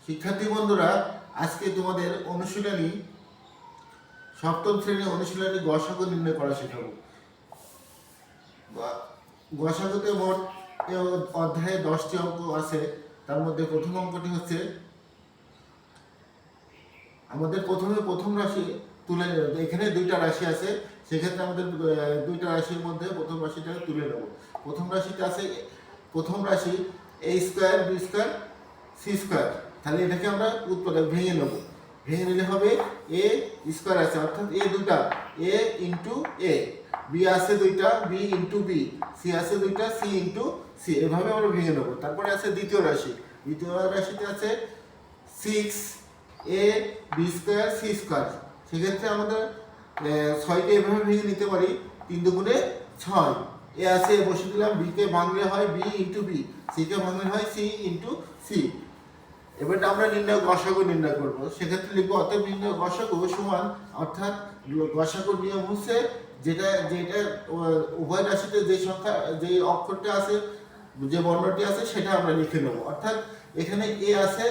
শিক্ষার্থী বন্ধুরা, আজকে তোমাদের অনুশীলনী সপ্তম শ্রেণী অনুশীলনী গসাগু নির্ণয় করা শেখাবো। গসাগুতে মোট এ অধ্যায়ে 10টি অঙ্ক আছে। তার মধ্যে প্রথম অঙ্কটি হচ্ছে আমাদের প্রথম রাশি তুলে নেব। এখানে দুইটা রাশি আছে, সেক্ষেত্রে আমাদের দুইটা রাশির মধ্যে প্রথম রাশিটা তুলে নেব। প্রথম রাশিতে আছে প্রথম রাশি a square b square c square. তাহলে এটাকে আমরা উৎপাদক ভেঙে নেব। ভেঙে নিলে হবে a স্কয়ার আছে, অর্থাৎ a দুটা, a ইন্টু a, b আছে দুইটা, b ইন্টু b, c আছে দুইটা, c ইন্টু c। এভাবে আমরা ভেঙে নেব। তারপরে আছে দ্বিতীয় রাশি। দ্বিতীয় রাশিতে আছে 6a b square c square. সেক্ষেত্রে আমাদের 6কে এভাবে ভেঙে নিতে পারি, 3 দুগুণে 6। এ আছে, এ বসে দিলাম, বি কে ভাঙলে হয় b into B, C K ভাঙলে হয় c ইন্টু সি। এবার আমরা গসাগু নির্ণয় করব। সেক্ষেত্রে লিখবো অতএব নির্ণয় গসাগু সমান, অর্থাৎ গসাগুর নিয়ম হচ্ছে যেটা উভয় রাশিতে যে সংখ্যা, যে অক্ষরটা আছে, যে বর্ণটি আছে, সেটা আমরা লিখে নেব। অর্থাৎ এখানে এ আছে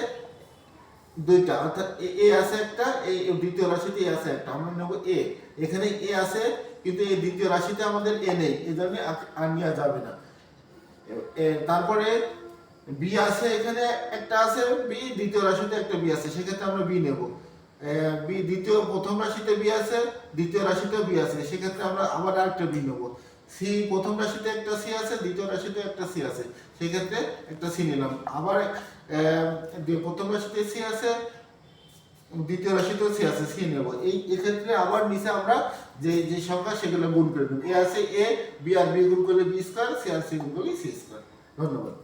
দুইটা, অর্থাৎ এ আছে একটা, এই দ্বিতীয় রাশিতে এ আছে একটা, আমরা নেব এ। এখানে এ আছে, কিন্তু এই দ্বিতীয় রাশিতে আমাদের এ নেই, এই জন্য আর নেওয়া যাবে না। তারপরে বি আছে, এখানে একটা আছে বি, দ্বিতীয় রাশিতে একটা বি আছে, সেক্ষেত্রে আমরা বি নেব। বি প্রথম রাশিতে বি আছে, দ্বিতীয় রাশিতেও বি আছে, সেক্ষেত্রে আমরা আবার আরেকটা বি নেব। সি প্রথম রাশিতে একটা সি আছে, দ্বিতীয় রাশিতে একটা সি আছে, সেক্ষেত্রে একটা সি নিলাম। আবার প্রথম রাশিতে সি আছে, দ্বিতীয় রাশিতেও সি আছে, সি নেব। এক্ষেত্রে আবার নিচে আমরা যে সংখ্যা সেগুলো গুণ করে দেব। এ আছে এ, বি আর বি গুণ করলে বি স্কয়ার, সি আর সি গুণ করলে সি স্কয়ার। ধন্যবাদ।